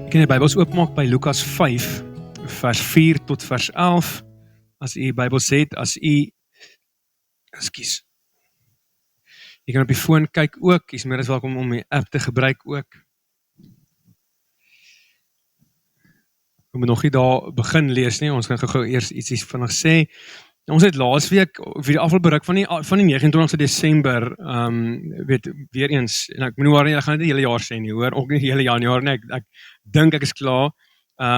Kan jy Bybels oopmaak by Lukas 5, vers 4 tot vers 11, as u Bybels het, ekskuus, jy kan op die foon kyk ook, jy is meer as welkom om die app te gebruik ook. Ek moet nog nie daar begin lees nie, ons gaan gou eers iets vinnig sê. Ons het laasweek, vir die afvalbereik van die 29 Desember, weer eens, en ek moet nie, ek gaan dit die hele jaar sê nie, hoor, ook nie die hele januar nie, ek dink ek is klaar.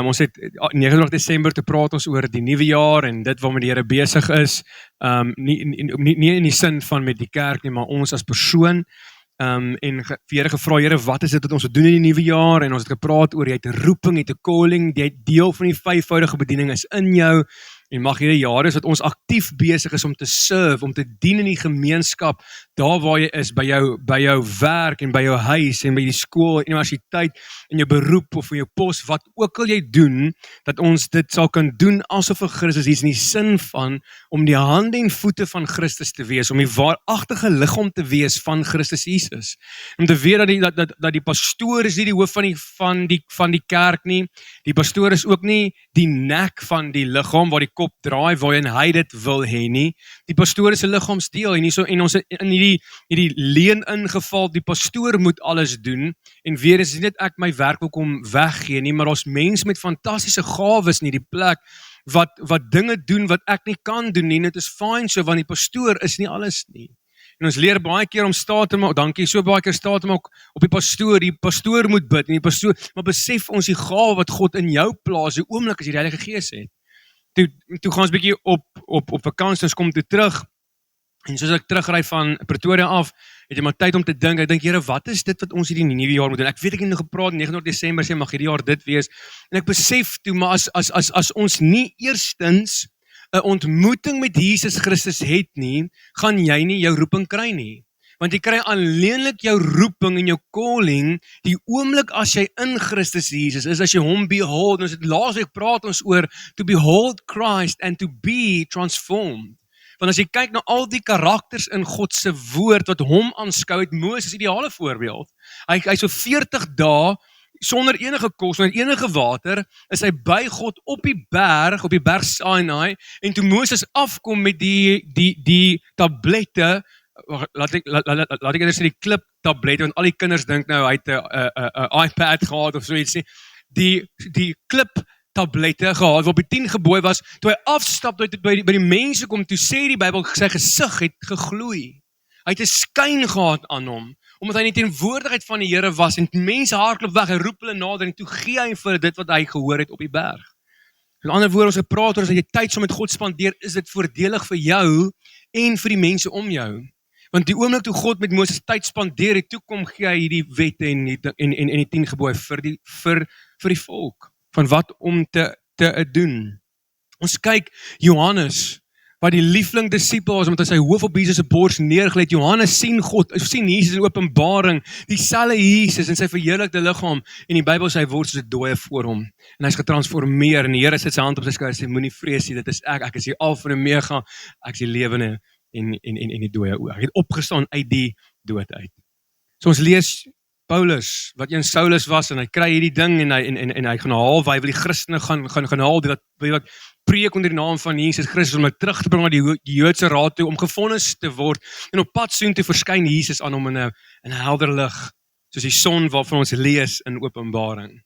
Ons het 29 Desember te praat ons oor die nuwe jaar en dit waarmee die Here besig is, nie in die sin van met die kerk nie, maar ons as persoon, en vir Here gevra, Here, wat is dit wat ons wil doen in die nuwe jaar, en ons het gepraat oor, jy het 'n roeping, jy het 'n calling, jy het deel van die 5voudige bediening is in jou, en mag hierdie jaar is wat ons aktief besig is om te serve, om te dien in die gemeenskap, daar waar jy is, by jou werk en by jou huis en by die skool, universiteit, in jou beroep of in jou pos, wat ook al jy doen, dat ons dit sal kan doen asof vir Christus is, in die sin van, om die hande en voete van Christus te wees, om die waaragtige liggaam te wees van Christus Jesus. Om te weet dat die pastoor is nie die hoof van die kerk nie, die pastoor is ook nie die nek van die liggaam, waar die kop draai, waarin hy dit wil hê nie. Die pastoor is 'n liggaamsdeel, en ons in hierdie leen ingeval, die pastoor moet alles doen, en weer is dit ek my werk wil kom weggee nie, maar ons mense met fantastiese gawes in hierdie plek, wat dinge doen wat ek nie kan doen nie, en dit is fyn so, want die pastoor is nie alles nie. En ons leer baie keer om staat te maak, dankie, so baie keer staat te maak op die pastoor moet bid, en die pastoor, maar besef ons die gawe wat God in jou plaas, die oomblik as jy die Heilige Gees het. Toe gaan ons bietjie op vakansie, ons kom toe terug, en soos ek terugry van Pretoria af, het jy maar tyd om te dink, ek dink, Here, wat is dit wat ons hierdie nuwe jaar moet doen? Ek weet ek het nog gepraat, 29 Desember sê, mag hierdie jaar dit wees, en ek besef toe, maar as ons nie eerstens 'n ontmoeting met Jesus Christus het nie, gaan jy nie jou roeping kry nie. Want jy kry alleenlik jou roeping en jou calling, die oomblik as jy in Christus Jesus is, as jy hom behold, ons het laasweek praat ons oor, to behold Christ and to be transformed. Want as jy kyk na al die karakters in God se woord, wat hom aanskou het, Moses, ideale voorbeeld, hy so 40 dae, sonder enige kos, sonder enige water, is hy by God op die berg Sinai, en toe Moses afkom met die tablette, laat ek eers sê die klip tablette, want al die kinders dink nou, hy het 'n iPad gehad of so iets nie, die klip tablette gehad, wat op die 10 gebooie was, toe hy afstap, by die mense kom, toe sê die Bybel, sy gesig het gegloei. Hy het 'n skyn gehad aan hom, omdat hy in die teenwoordigheid van die Here was, en mense hardloop weg, hy roep hulle nader, en toe gee hy vir dit wat hy gehoor het op die berg. In ander woorde, ons het gepraat oor, as jy tyd saam met God spandeer, is dit voordelig vir jou, en vir die mense om jou. Want die oomblik toe God met Moses tyd spandeer het, toe kom gee hy hierdie wette en die 10 gebooie vir die volk, van wat om te doen. Ons kyk, Johannes, wat die liefling disipel was, omdat hy sy hoof op Jesus se bors neergelê het. Johannes sien Jesus in Openbaring, dieselfde Jesus in sy verheerlikte liggaam, en die Bybel sê hy word soos 'n dooie voor hom, en hy's getransformeer, en die Here sit sy hand op sy skouer en sê, moenie vrees nie, dit is ek is die Alfa en Omega, ek is die lewende en die dooie ook. Hy het opgestaan uit die dood uit. So ons lees Paulus, wat een Saulus was, en hy kry hierdie ding, en hy gaan haal, hy wil die Christene gaan haal, die wat preek onder die naam van Jesus Christus, om hulle terug te bring na die Joodse raad toe, om gevonnis te word, en op pad soen te verskyn Jesus aan hom in 'n helder lig, soos die son waarvan ons lees in Openbaring.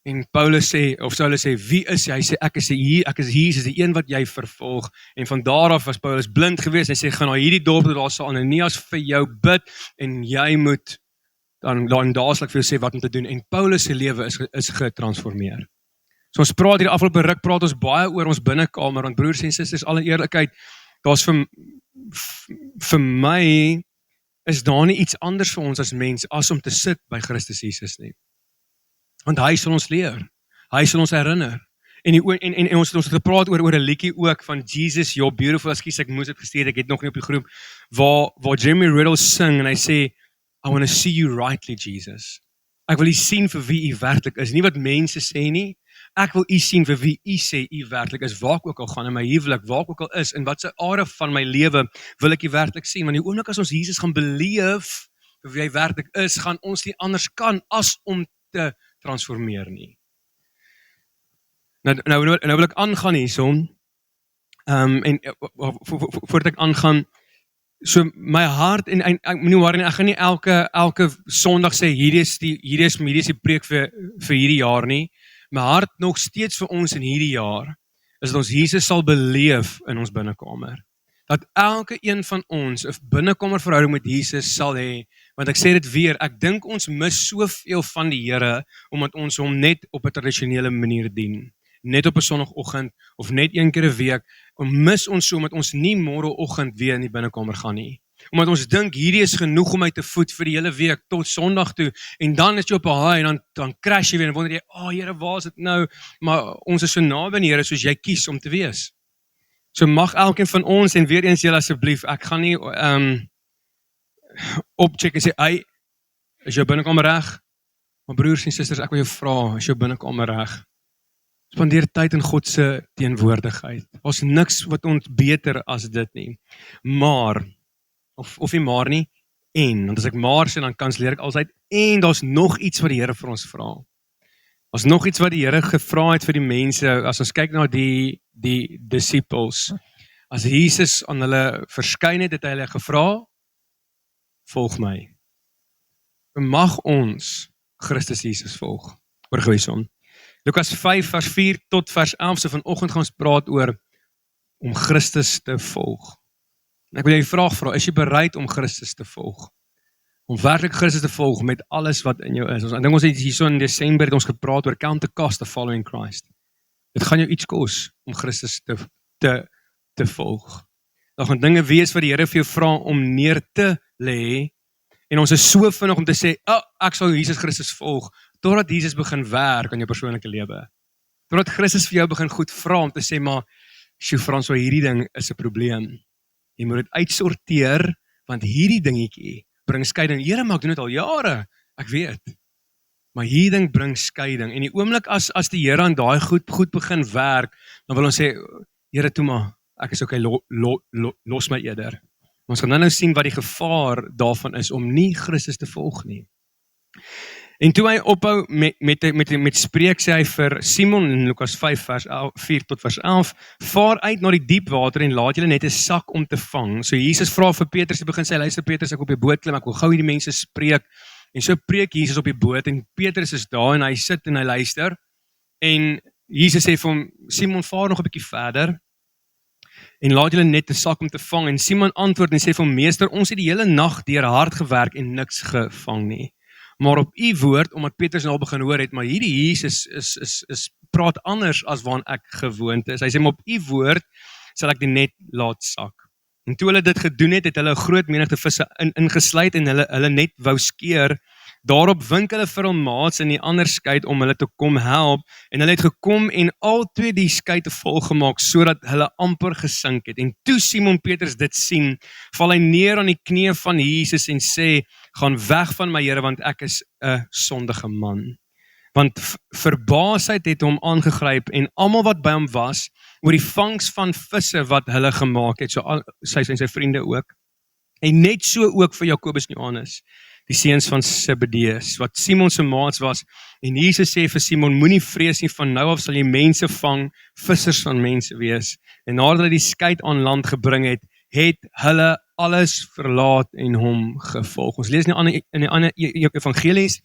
En Paulus sê, of Saulus sê, wie is jy? Hy sê, ek is Jesus, die een wat jy vervolg, en van daar af was Paulus blind geweest, hy sê, gaan na hierdie dorp, daar sal Ananias vir jou bid, en jy moet dan dadelik vir jou sê wat om te doen, en Paulus se lewe is getransformeer. So ons praat hier afgelope ruk, praat ons baie oor ons binnekamer, want broers en susters, alle eerlikheid, daar's vir my, is daar nie iets anders vir ons as mens, as om te sit by Christus Jesus nie. Want hy sal ons leer, hy sal ons herinner, en ons het gepraat oor 'n liedjie ook, van Jesus, You're Beautiful, ek moes dit gestuur, ek het nog nie op die groep, waar Jeremy Riddle sing, en hy sê, I want to see you rightly, Jesus. Ek wil u sien vir wie u werklik is, nie wat mense sê nie, ek wil u sien vir wie u sê u werklik is, waar ek ook al gaan in my huwelik, waar ek ook al is, en wat se area van my lewe wil ek u werklik sien, want die oomblik as ons Jesus gaan beleef, vir wie hy werklik is, gaan ons nie anders kan, as om te transformeer nie. Nou wil ek aangaan hierson, en voordat ek aangaan, so my hart, en ek moet nie worry nie, ek gaan nie elke Sondag sê, hierdie is die preek vir hierdie jaar nie. My hart nog steeds vir ons in hierdie jaar, is dat ons Jesus sal beleef in ons binnekamer. Dat elke een van ons 'n binnekamerverhouding met Jesus sal hê, want ek sê dit weer, ek dink ons mis soveel van die Here, omdat ons hom net op 'n tradisionele manier dien. Net op 'n Sondagoggend, of net een keer 'n week, mis ons so, omdat ons nie môreoggend weer in die binnekamer gaan nie. Omdat ons dink, hierdie is genoeg om my te voed vir die hele week, tot Sondag toe, en dan is jy op 'n high, en dan crash jy weer, en wonder jy, Here, waar is dit nou? Maar ons is so naby aan die Here, soos jy kies om te wees. So mag elkeen van ons, en weer eens julle asseblief, ek gaan nie opcheck en sê, is jou binnekamer reg? Maar broers en susters, ek wil jou vra, is jou binnekamer reg? Spandeer tyd in God se teenwoordigheid. Ons niks wat ons beter as dit nie. Maar, of nie maar nie, want as ek maar sê, dan kansleer ek altyd, en daar's nog iets wat die Here vir ons vra. Daar's nog iets wat die Here gevra het vir die mense, as ons kyk na die disciples, as Jesus aan hulle verskyn het hy hulle gevra, volg my. Mag ons Christus Jesus volg. Oorgewys hom. Lukas 5 vers 4 tot vers 11, so vanoggend gaan ons praat oor om Christus te volg. En ek wil jou die vraag vra, is jy bereid om Christus te volg? Om werklik Christus te volg met alles wat in jou is. Ek dink ons het hierso in Desember het ons gepraat oor count the cost of following Christ. Dit gaan jou iets kos om Christus te volg. Daar gaan dinge wees wat die Here vir jou vra om neer te lê, en ons is so vinnig om te sê, ek sal Jesus Christus volg, totdat Jesus begin werk aan jou persoonlike lewe. Totdat Christus vir jou begin goed vra om te sê, maar, Frans, so hierdie ding is 'n probleem. Jy moet dit uitsorteer, want hierdie dingetjie bring skeiding. Here, maar ek doen dit al jare, ek weet. Maar hierdie ding bring skeiding. En die oomblik as die Here aan daai goed begin werk, dan wil ons sê, Here, toe maar, ek is okay, los my eerder. Ons gaan nou sien wat die gevaar daarvan is om nie Christus te volg nie. En toe hy ophou met spreek, sê hy vir Simon in Lukas 5 vers 4 tot vers 11, vaar uit na die diep water en laat julle net 'n sak om te vang. So Jesus vra vir Petrus, hy begin sê, luister Petrus, ek op die boot klim, ek wil gou hierdie mense spreek. En so preek Jesus op die boot en Petrus is daar en hy sit en hy luister. En Jesus sê vir hom, Simon, vaar nog 'n bietjie verder en laat julle net 'n sak om te vang. En Simon antwoord en sê vir hom, meester, ons het die hele nag deur hard gewerk en niks gevang nie. Maar op u woord, omdat Petrus nou begin hoor het, maar hierdie Jesus is praat anders as waaraan ek gewoond is. Hy sê, maar op u woord sal ek die net laat sak. En toe hulle dit gedoen het, het hulle 'n groot menigte visse ingesluit en hulle net wou skeer. Daarop wink hulle vir hom maats in die ander skei om hulle te kom help, en hulle het gekom en al twee die skei te vol gemaak, sodat hulle amper gesink het. En toe Simon Petrus dit sien, val hy neer aan die knieë van Jesus en sê, gaan weg van my Here, want ek is 'n sondige man. Want verbaasheid het hom aangegryp en almal wat by hom was, oor die vangs van visse wat hulle gemaak het, so sy en sy vriende ook. En net so ook vir Jakobus en Johannes, die seuns van Zebedeus, wat Simon se maats was. En Jesus sê vir Simon, moenie vrees nie, van nou af sal jy mense vang, vissers van mense wees. En nadat hulle die skei aan land gebring het, het hulle alles verlaat en hom gevolg. Ons lees in die ander evangelies,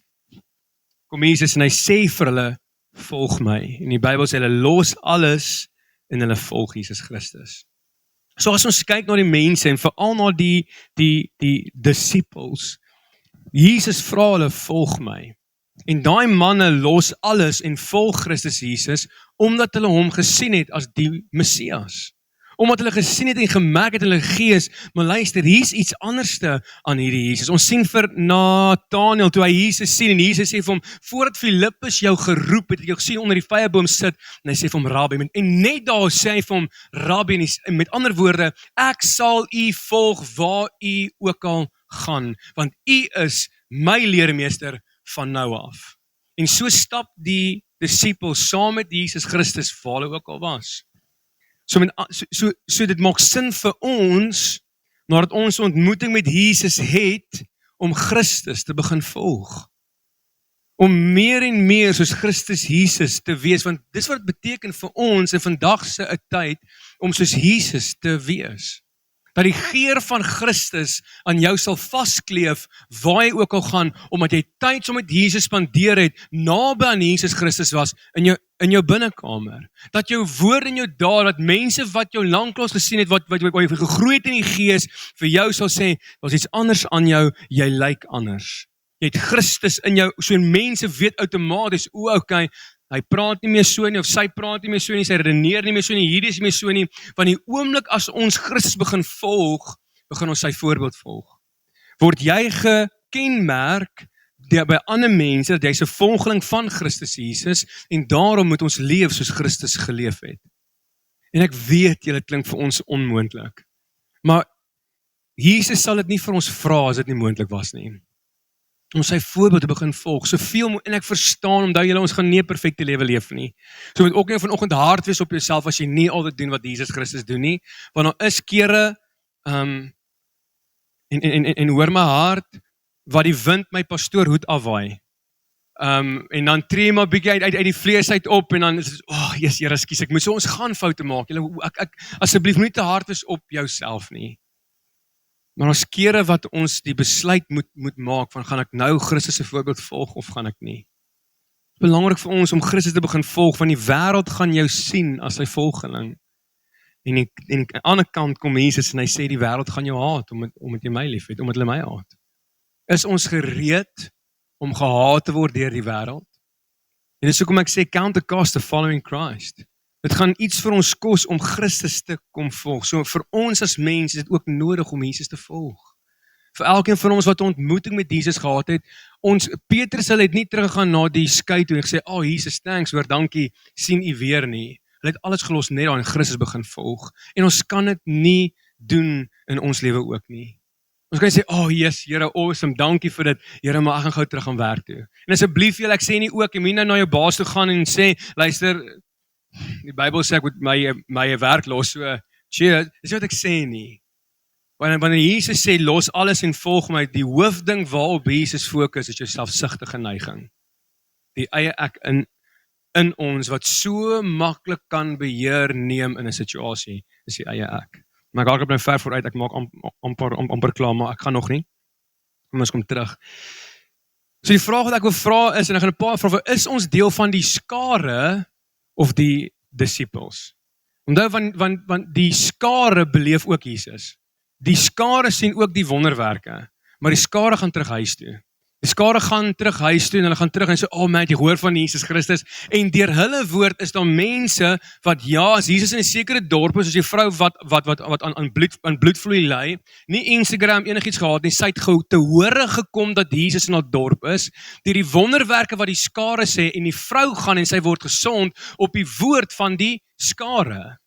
kom Jesus en hy sê vir hulle, volg my. En die Bybel sê hulle los alles en hulle volg Jesus Christus. So as ons kyk na die mense en veral na die disciples, Jesus vra hulle, volg my. En daai manne los alles en volg Christus Jesus, omdat hulle hom gesien het as die Messias. Omdat hulle gesien het en gemerk het in hulle gees, maar luister, hier's iets anderste aan hierdie Jesus. Ons sien vir Nathanael, toe hy Jesus sien, en Jesus sê vir hom, voordat Filippus jou geroep het, jy gesien onder die vyeboom sit, en hy sê vir hom, Rabbi, en net daar sê hy vir hom, Rabbi, en met ander woorde, ek sal u volg waar u ook al gaan, want u is my leermeester van nou af. En so stap die disciples saam met Jesus Christus, waar hulle ook al was. So dit maak sin vir ons, nadat ons ontmoeting met Jesus het, om Christus te begin volg. om meer en meer soos Christus Jesus te wees, want dis wat het beteken vir ons in vandag se 'n tyd, om soos Jesus te wees. Dat die geur van Christus aan jou sal vaskleef, waar jy ook al gaan, omdat jy tyd saam met Jesus spandeer het, naby aan Jesus Christus was, in jou binnekamer. Dat jou woord en jou daad, dat mense wat jou lanklaas gesien het, wat jy gegroei het in die gees, vir jou sal sê, daar's iets anders aan jou, jy lyk anders. Jy het Christus in jou, so mense weet outomaties, okay, hy praat nie meer so nie, of sy praat nie meer so nie, sy redeneer nie meer so nie, hierdie is nie meer so nie, want die oomblik as ons Christus begin volg, begin ons sy voorbeeld volg. Word jy gekenmerk by ander mense, dat jy's 'n volgeling van Christus Jesus, en daarom moet ons leef soos Christus geleef het. En ek weet, dit klink vir ons onmoontlik, maar Jesus sal dit nie vir ons vra as dit nie moontlik was nie. Om sy voorbeeld te begin volg, soveel, en ek verstaan, omdat ons gaan nie 'n perfekte lewe leef nie. So moet ook nie vanoggend hard wees op jouself, as jy nie altyd doen wat Jesus Christus doen nie, want daar is kere, en hoor my hart, wat die wind my pastoorhoed afwaai, en dan tree maar bietjie uit die vlees uit op, en dan is het, Here, skus, ek moet so, ons gaan foute maak, asseblief nie te hard wees op jouself nie. Maar ons kere wat ons die besluit moet maak, van gaan ek nou Christus se voorbeeld volg, of gaan ek nie? Het is belangrik vir ons om Christus te begin volg, want die wêreld gaan jou sien as sy volgeling. En aan die ander kant kom Jesus en hy sê, die wêreld gaan jou haat, omdat jy my lief het, omdat hulle my haat. Is ons gereed om gehaat te word deur die wêreld? En dis hoekom ek sê, count the cost of following Christ. Dit gaan iets vir ons kos om Christus te kom volg. So vir ons as mens is dit ook nodig om Jesus te volg. Vir elkeen van ons wat 'n ontmoeting met Jesus gehad het, Petrus het nie teruggegaan na die skei toe en gesê, Jesus, thanks hoor, dankie, sien u weer nie. Hulle het alles gelos net daar en Christus begin volg. En ons kan dit nie doen in ons lewe ook nie. Ons kan sê, yes, Here, awesome, dankie vir dit, Here, maar ek gaan gou terug aan werk toe. En asseblief julle, ek sê nie ook, jy moet nou na jou baas toe gaan en sê, luister, die Bybel sê ek moet my werk los, so, cheers, dis wat ek sê nie. Wanneer Jesus sê, los alles en volg my, die hoofding waarop Jesus fokus, is jou selfsugtige neiging. Die eie ek in ons, wat so maklik kan beheer neem in 'n situasie, is die eie ek. Maar ek hardloop nou ver vooruit, ek maak amper klaar, maar ek gaan nog nie. Kom ons kom terug. So die vraag wat ek wil vra is, en ek gaan 'n paar vrae, is ons deel van die skare of die disciples? Onthou, want die skare beleef ook Jesus. Die skare sien ook die wonderwerke, maar die skare gaan terug huis toe. Die skare gaan terug huis toe en hulle gaan terug en sê, man, jy hoor van Jesus Christus, en deur hulle woord is daar mense wat, as Jesus in 'n sekere dorp is, soos die vrou wat aan bloedvloei ly, nie Instagram enigiets gehad nie, sy het te hore gekom dat Jesus in haar dorp is, deur die wonderwerke wat die skare sê, en die vrou gaan en sy word gesond op die woord van die skare.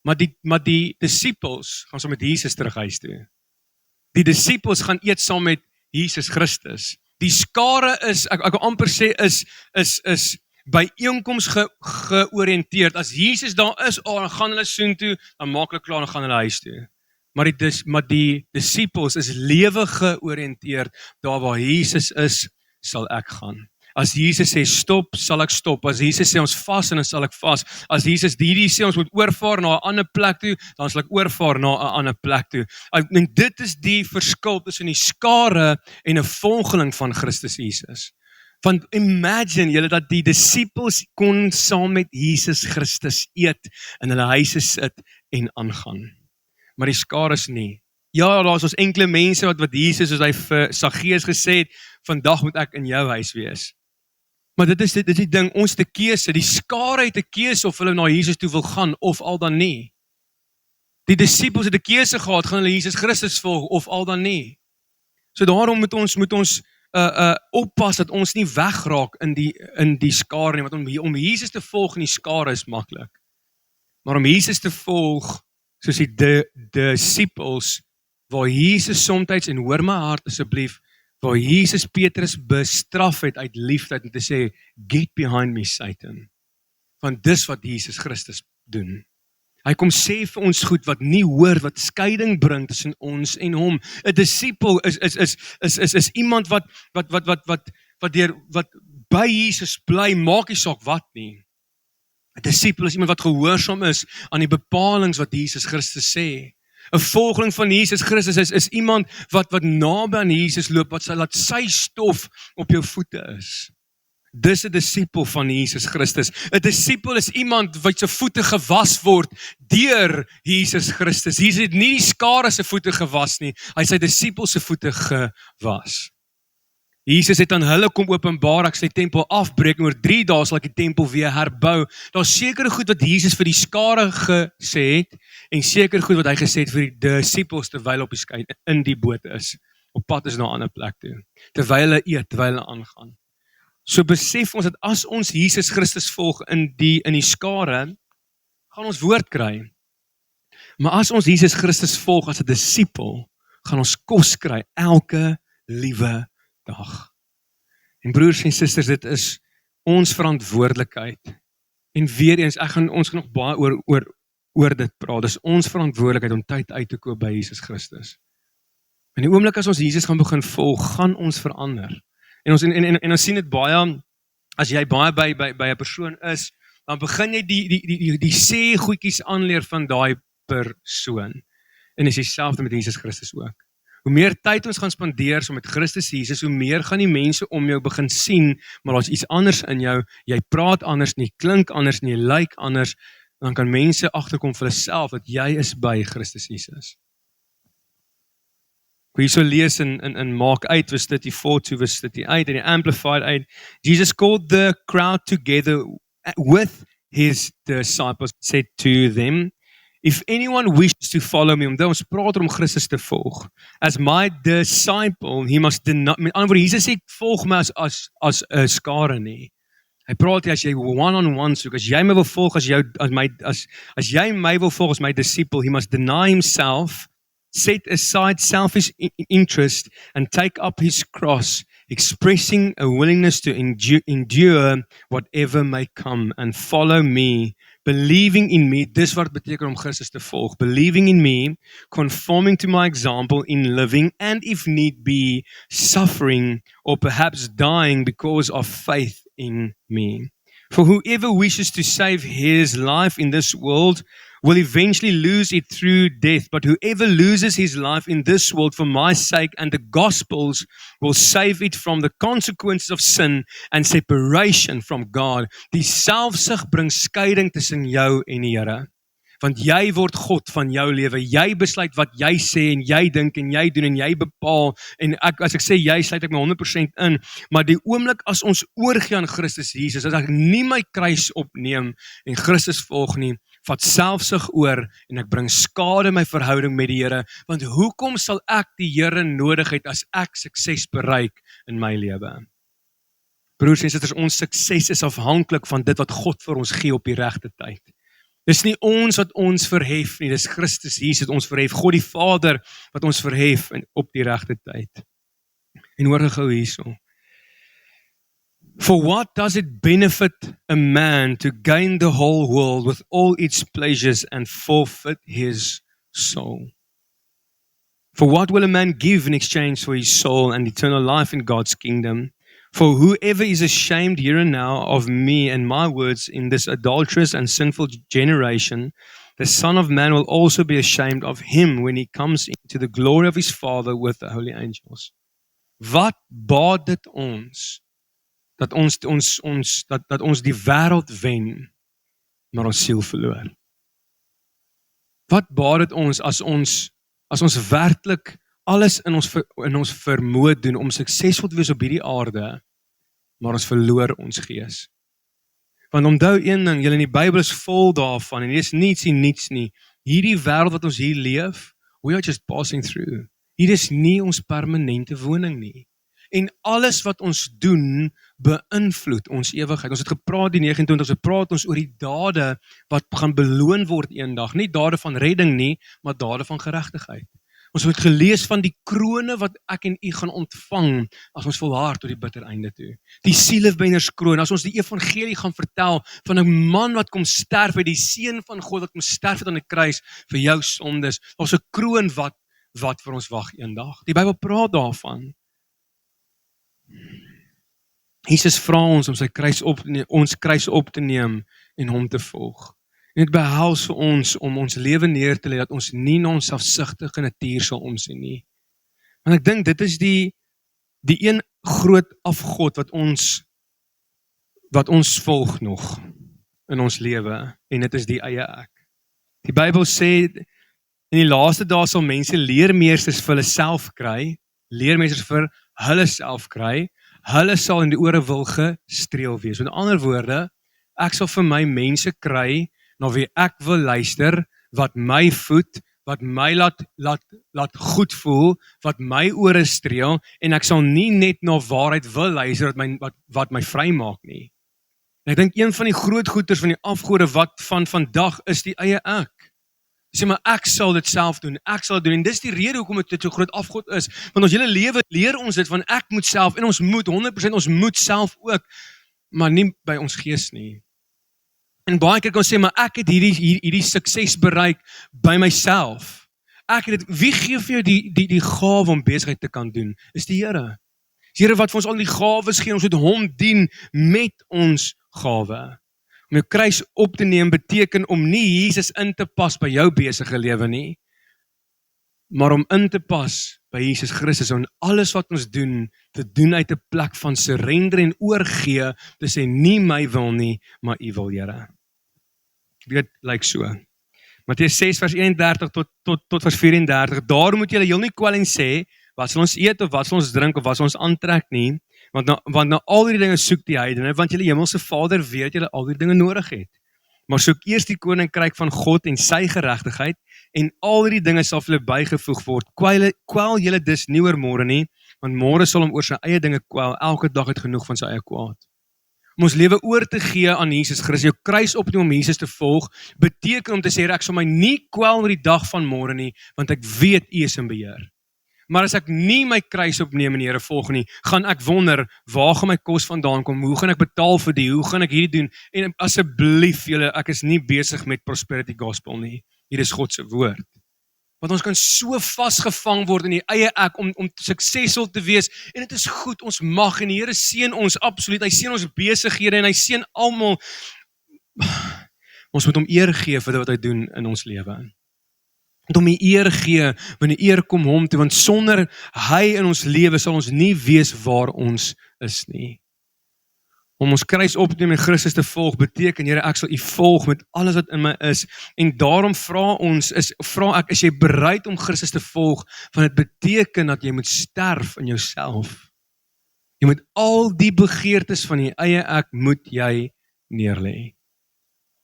Maar die disciples gaan saam met Jesus terug huis toe. Die disciples gaan eet saam met Jesus Christus. Die skare is, ek wil amper sê, is byeenkoms georiënteerd. As Jesus daar is, dan gaan hulle soontoe, dan maak hulle klaar, dan gaan hulle huis toe. Maar die disciples is lewe georiënteerd. Daar waar Jesus is, sal ek gaan. As Jesus sê stop, sal ek stop. As Jesus sê ons vas, dan sal ek vas. As Jesus hierdie sê ons moet oorvaar na 'n ander plek toe, dan sal ek oorvaar na 'n ander plek toe. En dit is die verskil tussen die skare en 'n volgeling van Christus Jesus. Want imagine julle dat die disciples kon saam met Jesus Christus eet, in hulle huise sit en aangaan. Maar die skare is nie. Ja, daar is ons enkele mense wat Jesus, soos hy vir Saggeus gesê het, vandag moet ek in jou huis wees. Maar dit is die ding, ons te keuse, die skare het 'n keuse of hulle na Jesus toe wil gaan, of al dan nie. Die disciples het 'n keuse gehad, gaan hulle Jesus Christus volg, of al dan nie. So daarom moet ons oppas, dat ons nie wegraak in die skare nie, want om Jesus te volg in die skare is maklik. Maar om Jesus te volg, soos die disciples, waar Jesus somtyds, en hoor my hart asseblief, waar Jesus Petrus bestraf het uit liefde, en te sê, get behind me, Satan. Want dis wat Jesus Christus doen. Hy kom sê vir ons goed, wat nie hoor, wat skeiding bring tussen ons en hom. 'n discipel is iemand wat wat by Jesus bly, maak nie saak wat nie. 'n Disipel is iemand wat gehoorsaam is aan die bepalings wat Jesus Christus sê. 'n Volgeling van Jesus Christus is iemand wat naby aan Jesus loop, wat laat sy stof op jou voete is. Dis 'n disipel van Jesus Christus. 'n Disipel is iemand wat se voete gewas word deur Jesus Christus. Jesus het nie die skare se voete gewas nie, hy het sy disipel se voete gewas. Jesus het aan hulle kom openbaar, ek sal die tempel afbreek en oor 3 dae sal ek die tempel weer herbou. Daar's sekere goed wat Jesus vir die skare gesê het en sekere goed wat hy gesê het vir die disippels terwyl op die skei in die boot is, op pad is na 'n ander plek toe, terwyl hulle eet, terwyl hulle aangaan. So besef ons dat as ons Jesus Christus volg in die skare, gaan ons woord kry. Maar as ons Jesus Christus volg as 'n disipel, gaan ons kos kry elke liewe dag. En broers en susters, dit is ons verantwoordelikheid. En weer eens, ons gaan nog baie oor dit praat. Dis ons verantwoordelikheid om tyd uit te koop by Jesus Christus. In die oomblik as ons Jesus gaan begin volg, gaan ons verander. En ons sien dit baie, as jy baie by 'n persoon is, dan begin jy die sê goedjies aanleer van daai persoon. En dis dieselfde met Jesus Christus ook. Hoe meer tyd ons gaan spandeer so met Christus Jesus, hoe meer gaan die mense om jou begin sien, maar daar's iets anders in jou, jy praat anders, jy klink anders, jy lyk anders, dan kan mense agterkom vir hulle self dat jy is by Christus Jesus. Ek wil hierso lees in Mark 8 vers 34 to vers 38 in die Amplified 8. Jesus called the crowd together with his disciples, said to them, if anyone wishes to follow me, ons praat om Christus te volg, as my disciple, he must deny, met ander woorde, Jesus sê, volg my as 'n skare nie. Hy praat as jy one-on-one soek, as jy my wil volg, as jy my wil volg as my disciple, he must deny himself, set aside selfish interest, and take up his cross, expressing a willingness to endure whatever may come, and follow me, believing in me, dis wat beteken om Christus te volg, believing in me, conforming to my example in living, and if need be, suffering, or perhaps dying because of faith in me. For whoever wishes to save his life in this world will eventually lose it through death, but whoever loses his life in this world for my sake and the gospel's will save it from the consequences of sin and separation from God. Die selfsug bring skeiding tussen jou en die Here. Want jy word God van jou lewe. Jy besluit wat jy sê en jy dink en jy doen en jy bepaal. En as ek sê jy, sluit ek my 100% in. Maar die oomblik as ons oorgee aan Christus Jesus, as ek nie my kruis opneem en Christus volg nie, vat selfsug oor en ek bring skade in my verhouding met die Here. Want hoekom sal ek die Here nodig hê as ek sukses bereik in my lewe? Broers en susters, ons sukses is afhanklik van dit wat God vir ons gee op die regte tyd. Dis nie ons wat ons verhef nie, dis Christus Jesus wat ons verhef, God die Vader wat ons verhef op die regte tyd. En hoor gou hierso. For what does it benefit a man to gain the whole world with all its pleasures and forfeit his soul? For what will a man give in exchange for his soul and eternal life in God's kingdom? For whoever is ashamed here and now of me and my words in this adulterous and sinful generation, the Son of Man will also be ashamed of him when he comes into the glory of his Father with the holy angels. Wat baat dit ons dat ons die wêreld wen, maar ons siel verloor? Wat baat dit ons as ons werklik alles in ons vermoë doen om suksesvol te wees op hierdie aarde, maar ons verloor ons gees? Want onthou een ding, julle in die Bybel is vol daarvan, en dit is niets nie. Hierdie wêreld wat ons hier leef, we are just passing through. Hier is nie ons permanente woning nie. En alles wat ons doen, beïnvloed ons ewigheid. Ons het gepraat die 29, praat ons oor die dade wat gaan beloon word eendag. Nie dade van redding nie, maar dade van geregtigheid. Ons het gelees van die krone wat ek en u gaan ontvang as ons volhard tot die bitter einde toe. Die sielewennerskroon, as ons die evangelie gaan vertel van 'n man wat kom sterf, die seun van God wat kom sterf het aan die kruis vir jou sondes. Daar's 'n kroon wat vir ons wag eendag. Die Bybel praat daarvan. Jesus vra ons om sy kruis ons kruis op te neem en hom te volg. En dit behels vir ons om ons lewe neer te lê dat ons nie na ons selfsugtige natuur sal omsien nie. Want ek dink dit is die een groot afgod wat ons volg nog in ons lewe, en dit is die eie ek. Die Bybel sê, in die laaste dae sal mense leermeesters vir hulle self kry, leermeesters vir hulle self kry, hulle sal in die ore wil gestreel wees. Met ander woorde, ek sal vir my mense kry, na wie ek wil luister, wat my voed, wat my laat goed voel, wat my ore streel, en ek sal nie net na waarheid wil luister, wat my vry maak nie. En ek dink een van die groot goeters van die afgode wat van vandag is die eie ek. Sê maar ek sal dit self doen, ek sal dit doen, en dis die rede hoekom dit so groot afgod is, want ons hele lewe leer ons dit, van ek moet self, en ons moet, 100% ons moet self ook, maar nie by ons gees nie. En baie keer kan ons sê, maar ek het hierdie sukses bereik by myself. Wie gee vir jou die gawe om besigheid te kan doen? Is die Here. Die Here wat vir ons al die gawes gee, ons moet hom dien met ons gawe. Om jou kruis op te neem beteken om nie Jesus in te pas by jou besige lewe nie, maar om in te pas by Jesus Christus, en alles wat ons doen, te doen uit 'n plek van surrender en oorgee, te sê nie my wil nie, maar U wil, Here. Dit lyk so. Matteus 6 vers 31 tot vers 34, daar moet julle heel nie kwelling sê, wat sal ons eet, of wat sal ons drink, of wat sal ons aantrek nie, want na al die dinge soek die heidene, want julle hemelse Vader weet julle al die dinge nodig het. Maar soek eers die koninkryk van God en sy geregtigheid, en al die dinge sal vir julle bygevoeg word. Kwel julle dus nie oor môre nie, want môre sal hom oor sy eie dinge kwel, elke dag het genoeg van sy eie kwaad. Om ons lewe oor te gee aan Jesus Christus, jou kruis op te neem om Jesus te volg, beteken om te sê, ek sal my nie kwel oor die dag van môre nie, want ek weet U is in beheer. Maar as ek nie my kruis opneem en die Here volg nie, gaan ek wonder, waar gaan my kos vandaan kom, hoe gaan ek betaal vir die, hoe gaan ek hierdie doen, en asseblief julle, ek is nie besig met prosperity gospel nie, hier is God se woord. Want ons kan so vasgevang word in die eie ek, om suksesvol te wees, en dit is goed, ons mag, en die Here seën ons, absoluut, hy seën ons besighede, en hy seën almal, ons moet hom eer gee vir wat hy doen in ons lewe. Om die eer gee, wanneer die eer kom hom toe, want sonder hy in ons lewe sal ons nie weet waar ons is nie. Om ons kruis op te neem en Christus te volg, beteken, Here, ek sal U volg met alles wat in my is, en daarom vra ek, is jy bereid om Christus te volg, want dit beteken dat jy moet sterf in jouself. Jy moet al die begeertes van die eie ek, moet jy neerlê.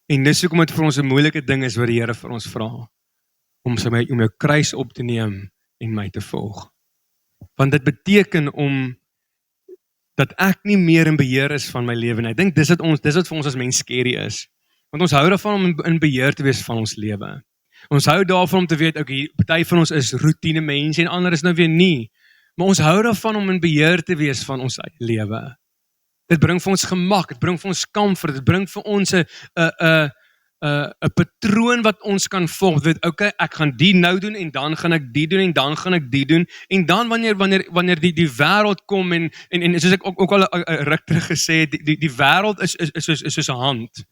En dis hoekom dit vir ons 'n moeilike ding is wat die Here vir ons vra, om jou kruis op te neem en my te volg. Want dit beteken dat ek nie meer in beheer is van my lewe nie. Ek dink dis wat vir ons as mens scary is. Want ons hou daarvan om in beheer te wees van ons lewe. Ons hou daarvan om te weet, okay, party van ons is routine mense en ander is nou weer nie. Maar ons hou daarvan om in beheer te wees van ons eie lewe. Dit bring vir ons gemak, dit bring vir ons comfort, dit bring vir ons 'n patroon wat ons kan volg, weet, okay, ek gaan die nou doen, en dan gaan ek die doen, en dan gaan ek die doen, en dan wanneer die wêreld kom, en soos ek ook al 'n ruk terug gesê het, die wêreld is soos 'n hand.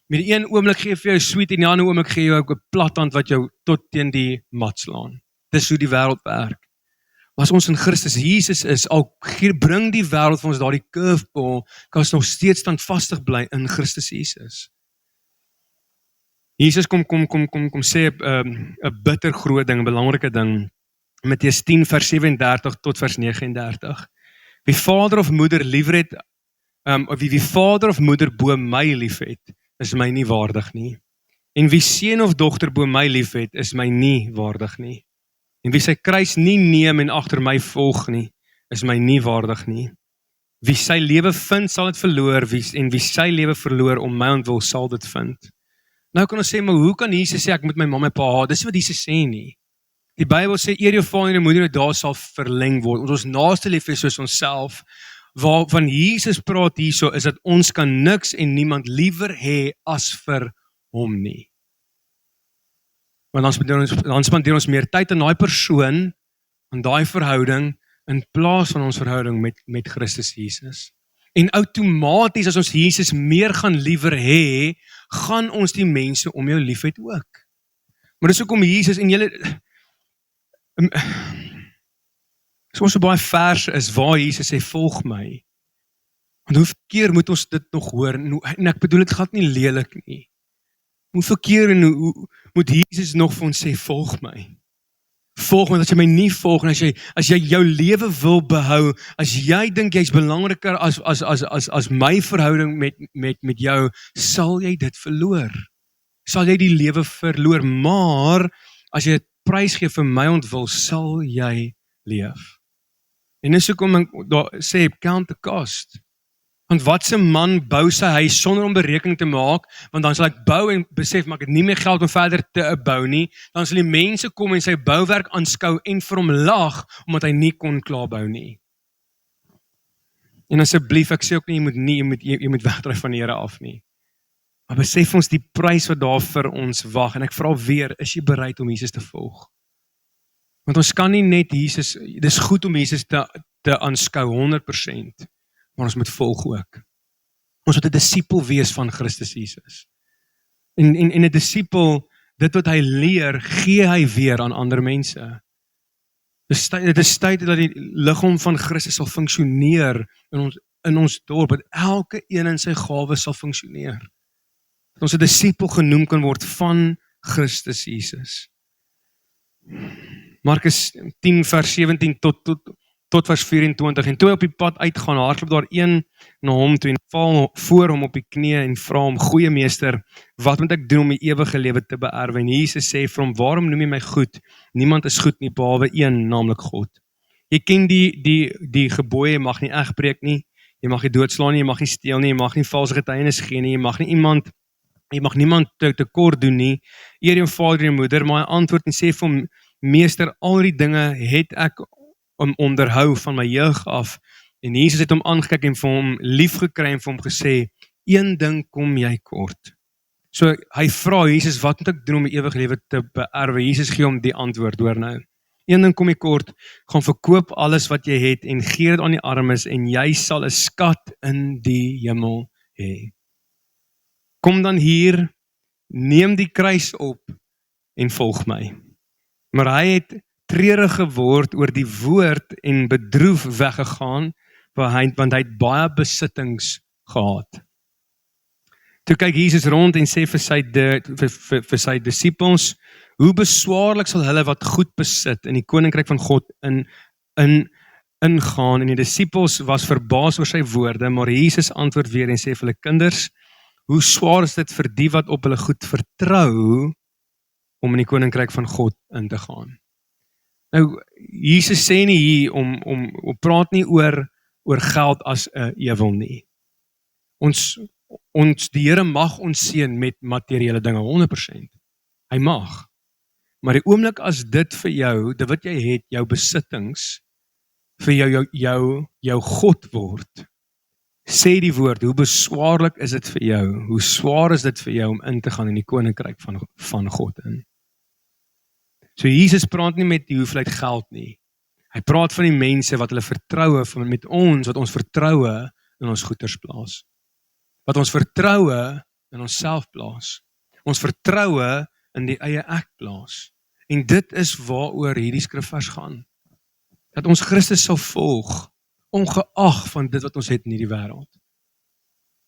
Met die een oomblik gee vir jou sweet, en die ander oomblik gee jou 'n plat hand wat jou tot teen die mat slaan. Dis hoe die wêreld werk. Maar as ons in Christus Jesus is, al bring die wêreld vir ons daardie curveball, kan ons nog steeds standvastig bly in Christus Jesus. Jesus kom sê 'n bitter groot ding, 'n belangrike ding. Matteus 10 vers 37 tot vers 39. Wie vader of moeder liefhet, wie vader of moeder bo my liefhet, is my nie waardig nie. En wie seun of dogter bo my liefhet, is my nie waardig nie. En wie sy kruis nie neem en agter my volg nie, is my nie waardig nie. Wie sy lewe vind, sal dit verloor, en wie sy lewe verloor om my ontwil, sal dit vind. Nou kan ons sê, maar hoe kan Jesus sê, ek moet my mamma en pa haat? Dis wat Jesus sê nie. Die Bybel sê, eer jou vader en jou moeder, daar sal verleng word. Ons naaste lief is soos onsself. Waarvan Jesus praat hierso, is dat ons kan niks en niemand liewer hê as vir hom nie. Want dan spandeer ons meer tyd aan daai persoon, aan daai verhouding, in plaas van ons verhouding met Christus Jesus. En outomaties as ons Jesus meer gaan liewer hê, gaan ons die mense om jou liefhet ook. Maar dis hoekom Jesus en julle soos so baie verse is waar Jesus sê volg my. Want hoeveel keer moet ons dit nog hoor? En ek bedoel dit gaan nie lelik nie. Hoeveel keer en hoe moet Jesus nog vir ons sê volg my? Volg my, as jy my nie volg, en as jy jou lewe wil behou, as jy dink jy's belangriker as my verhouding met jou, sal jy dit verloor. Sal jy die lewe verloor, maar as jy dit prys gee vir my ontwil, sal jy leef. En dis hoekom ek daar sê, count the cost. Want watse man bou sy huis sonder om berekening te maak, want dan sal ek bou en besef, maar ek het nie meer geld om verder te bou nie, dan sal die mense kom en sy bouwerk aanskou en vir hom lag, omdat hy nie kon klaarbou nie. En asseblief, ek sê ook nie, jy moet wegdryf van die Here af nie. Maar besef ons die prys wat daar vir ons wag, en ek vra weer, is jy bereid om Jesus te volg? Want ons kan nie net Jesus, dis goed om Jesus te aanskou 100%, maar ons moet volg ook. Ons moet 'n disipel wees van Christus Jesus. En 'n disipel, dit wat hy leer, gee hy weer aan ander mense. Dit is tyd dat die liggaam van Christus sal funksioneer in ons dorp, dat elke een in sy gawe sal funksioneer. Dat ons 'n disipel genoem kan word van Christus Jesus. Markus 10 vers 17 tot vers 24, en toe hy op die pad uitgaan, hardloop daar een na hom toe en val voor hom op die knieë en vra hom, goeie meester, wat moet ek doen om die ewige lewe te beerwe? En Jesus sê vir hom, waarom noem jy my goed? Niemand is goed nie, behalwe een, naamlik God. Jy ken die gebooie, jy mag nie egbreek nie, jy mag nie doodslaan nie, jy mag nie steel nie, jy mag nie valse getuienis gee nie, jy mag niemand tekort doen nie, eer jou vader en jou moeder, maar hy antwoord en sê vir hom, meester, al die dinge het ek onderhou van my jeug af, en Jesus het hom aangekyk en vir hom lief gekry en vir hom gesê, een ding kom jy kort. So hy vra Jesus, wat moet ek doen om die ewige lewe te beerwe? Jesus gee hom die antwoord, hoor nou. Een ding kom jy kort, gaan verkoop alles wat jy het en gee dit aan die armes en jy sal 'n skat in die hemel hê. Kom dan hier, neem die kruis op en volg my. Maar hy het treurig geword oor die woord en bedroef weggegaan, want hy het baie besittings gehad. Toe kyk Jesus rond en sê vir sy disippels, hoe beswaarlik sal hulle wat goed besit in die koninkryk van God ingaan, en die disippels was verbaas oor sy woorde, maar Jesus antwoord weer en sê vir hulle, kinders, hoe swaar is dit vir die wat op hulle goed vertrou, om in die koninkryk van God in te gaan. Nou, Jesus sê nie hier om praat nie oor geld as 'n ewel nie. Die Here mag ons seën met materiële dinge, 100%. Hy mag. Maar die oomblik as dit vir jou, dit wat jy het, jou besittings, vir jou God word, sê die woord, hoe beswaarlik is dit vir jou? Hoe swaar is dit vir jou om in te gaan in die koninkryk van God in? So Jesus praat nie met die hoeveelheid geld nie. Hy praat van die mense wat hulle vertroue met ons, wat ons vertroue in ons goeders plaas. Wat ons vertroue in onsself plaas. Ons vertroue in die eie ek plaas. En dit is waaroor hierdie skrifvers gaan. Dat ons Christus sal volg, ongeag van dit wat ons het in hierdie wêreld.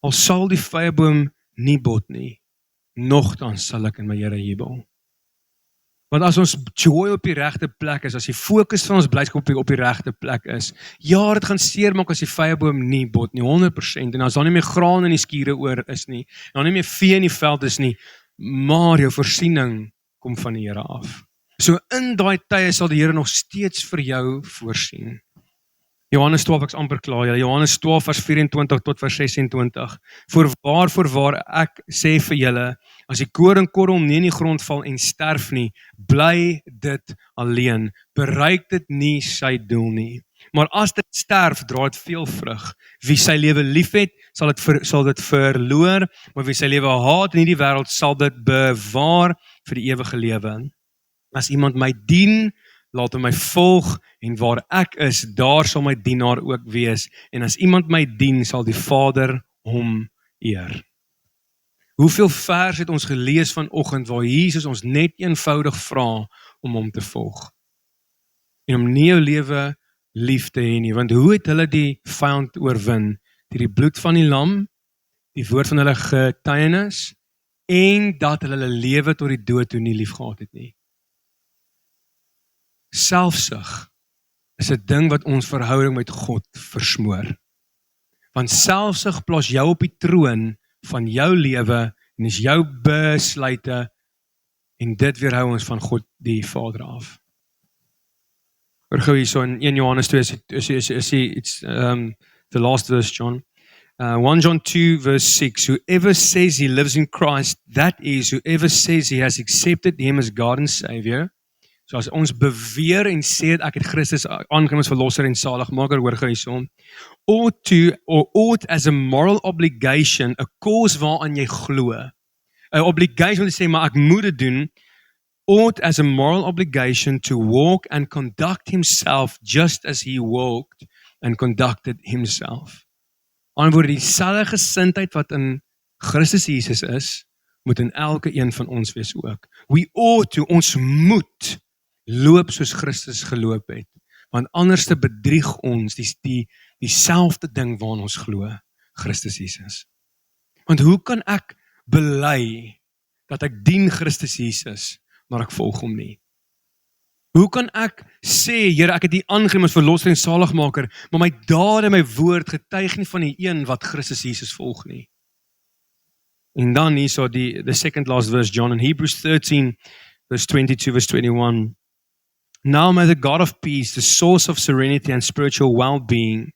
Al sal die vyeboom nie bot nie, nogtans sal ek in my Here jubel. Want as ons joy op die regte plek is, as die fokus van ons blydskap op die regte plek is, ja, dit gaan seermaak as die vyeboom nie bot nie, 100%, en as daar nie meer graan in die skure oor is nie, en daar nie meer vee in die veld is nie, maar jou voorsiening kom van die Here af. So in daai tye sal die Here nog steeds vir jou voorsien. Johannes 12, ek is amper klaar, Johannes 12 vers 24 tot vers 26. Voorwaar ek sê vir julle, as die koringkorrel nie in die grond val en sterf nie, bly dit alleen, bereik dit nie sy doel nie. Maar as dit sterf, dra dit veel vrug. Wie sy lewe liefhet, sal dit verloor, maar wie sy lewe haat in hierdie wêreld, sal dit bewaar vir die ewige lewe. As iemand my dien, laat hom my volg, en waar ek is, daar sal my dienaar ook wees, en as iemand my dien, sal die Vader hom eer. Hoeveel vers het ons gelees vanoggend, waar Jesus ons net eenvoudig vra om hom te volg, en om nie jou lewe lief te hê nie, want hoe het hulle die vyand oorwin? Deur die bloed van die lam, die woord van hulle getuienis, en dat hulle lewe tot die dood toe nie lief gehad het nie. Selfsug is 'n ding wat ons verhouding met God versmoor. Want selfsug plaas jou op die troon van jou lewe en is jou besluite, en dit weerhou ons van God die Vader af. Hoor gou hierso in 1 Johannes 2 it's the last verse, John. 1 John 2 verse 6, whoever says he lives in Christ, that is, whoever says he has accepted him as God and Savior. So as ons beweer en sê dat ek het Christus aangeneem as verlosser en saligmaker, hoor gou hierso, ought as a moral obligation, 'n cause waaraan jy glo. 'n Obligation om te sê, maar ek moet dit doen, ought as a moral obligation to walk and conduct himself just as he walked and conducted himself. Aanwoorde, dieselfde gesindheid wat in Christus Jesus is, moet in elke een van ons wees ook. We ought to, ons moet loop soos Christus geloop het, want anders te bedrieg ons dieselfde ding waaraan ons glo, Christus Jesus. Want hoe kan ek bely dat ek dien Christus Jesus, maar ek volg hom nie? Hoe kan ek sê, Here, ek het U aangeneem as verlosser en saligmaker, maar my dade en my woord getuig nie van die een wat Christus Jesus volg nie? En dan hierso the second last verse, John, in Hebrews 13, verse 22, verse 21. Now may the God of peace, the source of serenity and spiritual well-being,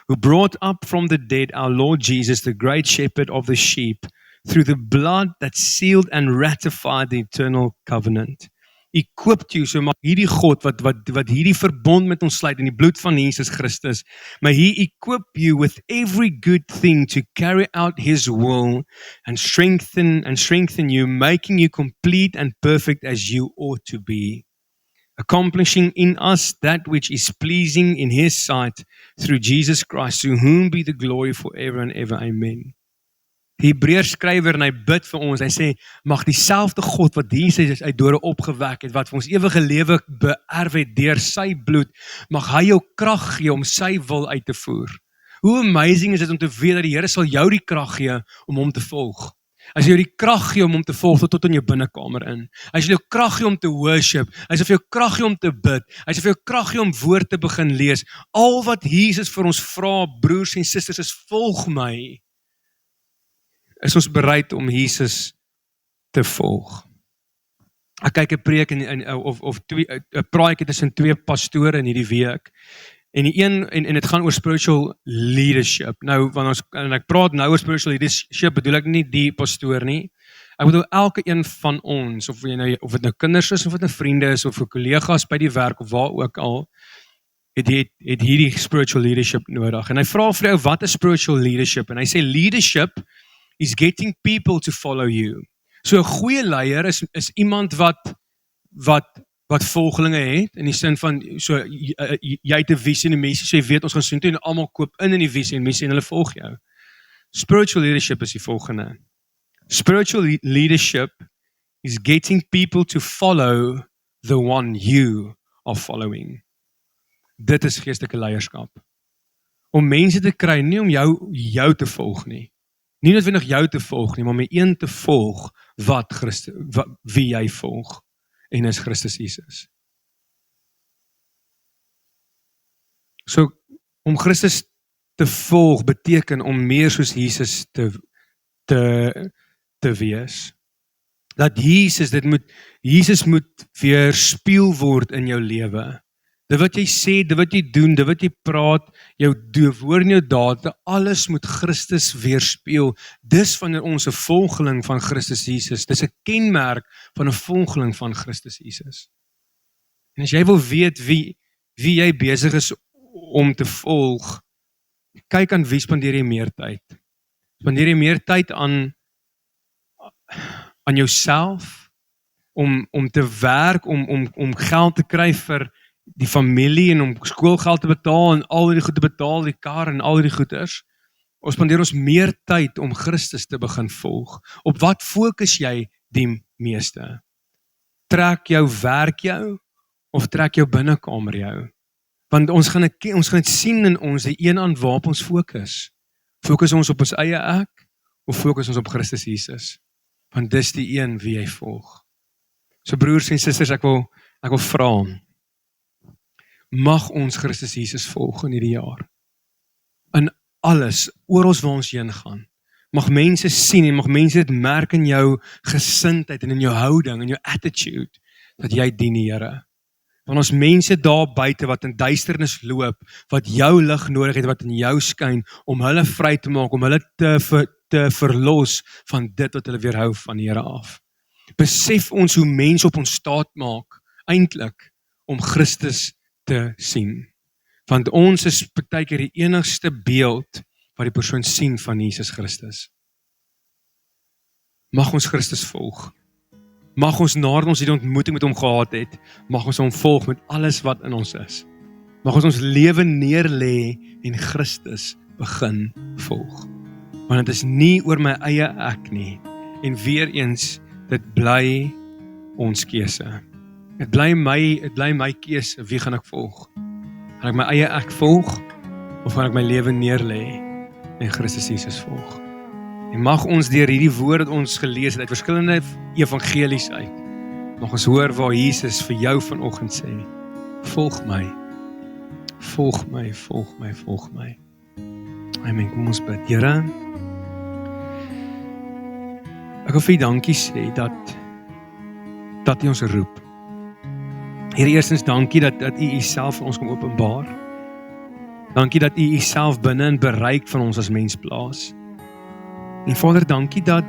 who brought up from the dead our Lord Jesus, the great shepherd of the sheep, through the blood that sealed and ratified the eternal covenant, equipped you, so mag hierdie God wat hierdie verbond met ons sluit in die bloed van Jesus Christus, may He equip you with every good thing to carry out His will and strengthen you, making you complete and perfect as you ought to be, accomplishing in us that which is pleasing in His sight through Jesus Christ, to whom be the glory forever and ever. Amen. Die Hebreërs skrywer en hy bid vir ons, hy sê, mag dieselfde God wat Jesus uit dode opgewek het, wat vir ons ewige lewe beerf het deur sy bloed, mag hy jou krag gee om sy wil uit te voer. Hoe amazing is dit om te weet dat die Here sal jou die krag gee om hom te volg. As jy jou die krag gee om hom te volg tot in jou binnekamer in. As jy jou krag gee om te worship, as jy vir jou krag gee om te bid, as jy vir jou krag gee om woord te begin lees, al wat Jesus vir ons vra, broers en susters, is volg my. Is ons bereid om Jesus te volg. Ek kyk 'n preek of 'n praatjie tussen twee pastore in hierdie week. En die een en dit gaan oor spiritual leadership. Nou wanneer ek praat nou oor spiritual leadership, bedoel ek nie die pastoor nie. Ek bedoel elke een van ons, of dit nou kinders is, of dit nou vriende is, of kollegas by die werk, of waar ook al, het hierdie spiritual leadership nodig. En hy vra vir jou, wat is spiritual leadership? En hy sê leadership is getting people to follow you. So 'n goeie leier is iemand wat volgelinge het, in die sin van, so jy het 'n visie en die mense, so jy weet ons gaan soontoe en almal koop in die visie en mense en hulle volg jou. Spiritual leadership is die volgende. Spiritual leadership is getting people to follow the one you are following. Dit is geestelike leierskap. Om mense te kry, nie om jou te volg nie. Nie noodwendig jou te volg nie, maar om een te volg wie jy volg, en is Christus Jesus. So, om Christus te volg beteken om meer soos Jesus te wees. Dat Jesus moet weerspieël word in jou lewe. Dit wat jy sê, dit wat jy doen, dit wat jy praat, jou woorde en jou dade, alles moet Christus weerspieël. Dis wanneer ons 'n volgeling van Christus Jesus, dis 'n kenmerk van 'n volgeling van Christus Jesus. En as jy wil weet wie jy besig is om te volg, kyk aan wie spandeer jy meer tyd. Spandeer jy meer tyd aan jouself, om te werk, om geld te kry vir die familie en om skoolgeld te betaal en al die goed te betaal, die kar en al die goeders. Ons spandeer ons meer tyd om Christus te begin volg. Op wat fokus jy die meeste? Trek jou werk jou of trek jou binnekamer jou? Want ons gaan dit sien in ons, die een aan waarop ons fokus. Fokus ons op ons eie ek of fokus ons op Christus Jesus? Want dis die een wie jy volg. So broers en susters, ek wil vra, mag ons Christus Jesus volg in hierdie jaar. In alles, oral waar ons heen gaan. Mag mense sien en mag mense dit merk in jou gesindheid en in jou houding en jou attitude, dat jy dien die Here. Want ons mense daar buite wat in duisternis loop, wat jou lig nodig het, wat in jou skyn, om hulle vry te maak, om hulle te verlos van dit wat hulle weerhou van die Here af. Besef ons hoe mense op ons staat maak, eintlik, om Christus te sien. Want ons is partykeer die enigste beeld wat die persoon sien van Jesus Christus. Mag ons Christus volg. Mag ons nadat ons hierdie ontmoeting met hom gehad het, mag ons hom volg met alles wat in ons is. Mag ons lewe neerlê en Christus begin volg. Want dit is nie oor my eie ek nie. En weer eens, dit bly ons keuse. Dit bly my keuse, wie gaan ek volg? Gaan ek my eie ek volg, of gaan ek my lewe neerlê en Christus Jesus volg? En mag ons deur hierdie woord wat ons gelees het, uit verskillende evangelies uit, mag ons hoor waar Jesus vir jou vanoggend sê, volg my, volg my, volg my, volg my. Amen, kom ons bid. Here, ek wil vir U dankie sê, dat U ons roep. Here, eerstens dankie dat U Uself vir ons kom openbaar. Dankie dat U Uself binne in bereik van ons as mens plaas. En Vader, dankie dat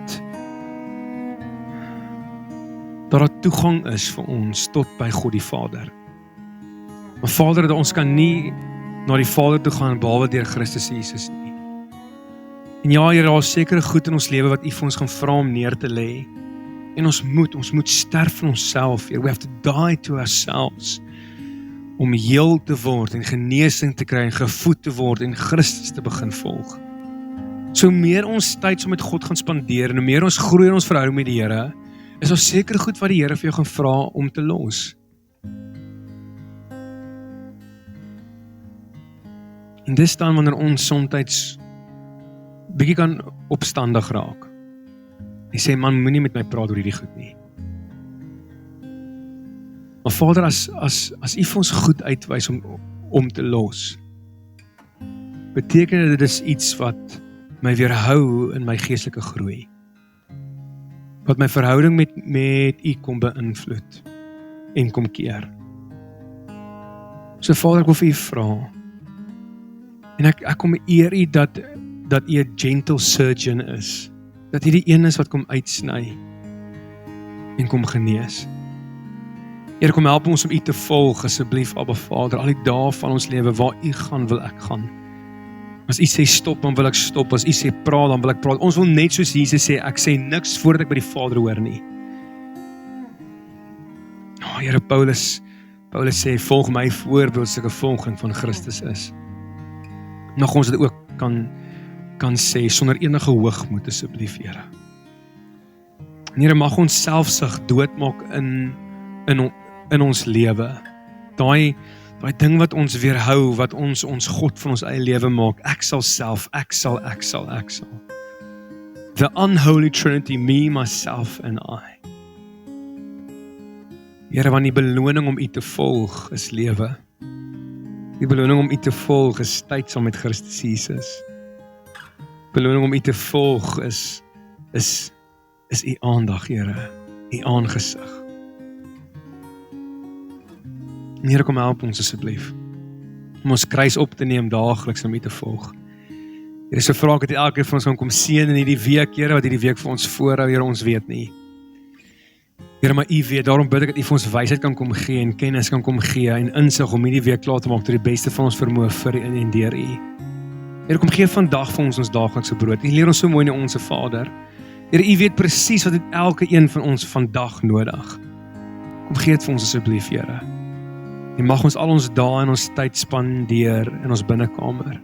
daar toegang is vir ons tot by God die Vader. Maar Vader, dat ons kan nie na die Vader toe gaan behalwe deur Christus Jesus nie. En ja, Here, daar is sekere goed in ons lewe wat U vir ons gaan vra om neer te lê. En ons moet sterf van onsself. We have to die to ourselves. Om heel te word en genesing te kry en gevoed te word en Christus te begin volg. So meer ons tyd so met God gaan spandeer en hoe meer ons groei in ons verhouding met die Here, is daar seker goed wat die Here vir jou gaan vra om te los. En dis dan wanneer ons soms bietjie kan opstandig raak. Hy sê, man, moenie met my praat oor hierdie goed nie. Maar Vader, as U vir ons goed uitwys om te los, beteken dit is iets wat my weerhou in my geestelike groei. Wat my verhouding met U kom beïnvloed en kom keer. So Vader, ek wil vir U vra, en ek kom eer U dat U 'n gentle surgeon is, dat U die een is wat kom uitsny en kom genees. Here, kom help ons om U te volg, asseblief, Abba Vader, al die dae van ons lewe, waar U gaan, wil ek gaan. As U sê stop, dan wil ek stop. As U sê praat, dan wil ek praat. Ons wil net soos Jesus sê, ek sê niks voordat ek by die Vader hoor nie. Here, Paulus sê, volg my voorbeeld, soos ek 'n volgeling van Christus is. Mag ons dit ook kan sê, sonder enige hoogmoed, asseblief, Here. En Here, mag ons selfsug doodmaak in ons lewe. Daai ding wat ons weerhou, wat ons God van ons eie lewe maak. Ek sal. The unholy trinity, me, myself and I. Here, want die beloning om U te volg is lewe. Die beloning om U te volg is tyd saam met Christus Jesus. Beloning om U te volg is U aandag, Here, U aangesig. En Here, kom help ons asseblief om ons kruis op te neem daagliks om U te volg. Here, so vra ek dat elkeen van ons gaan kom seën in hierdie week, Here, wat hierdie week vir ons voorhou, Here, ons weet nie. Here, maar U weet, daarom bid ek dat U vir ons wysheid kan kom gee en kennis kan kom gee en insig om hierdie week klaar te maak tot die beste van ons vermoë vir en deur U. Here, kom gee vandag vir ons daaglikse brood. U leer ons so mooi in Onse Vader. Here, U weet presies wat het elke een van ons vandag nodig. Kom gee dit vir ons asseblief, Here. En mag ons al ons dae en ons tyd spandeer in ons binnekamer.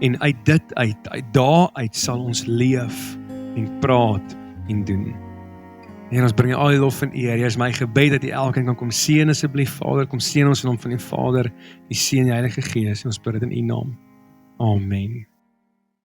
En uit dit uit daaruit sal ons leef en praat en doen. En ons bring al die lof en eer. Hier is my gebed dat jy elkeen kan kom seën asseblief, Vader, kom seën ons in hom van die Vader, die Seun en die Heilige Gees, en ons bid dit in U naam. Amen.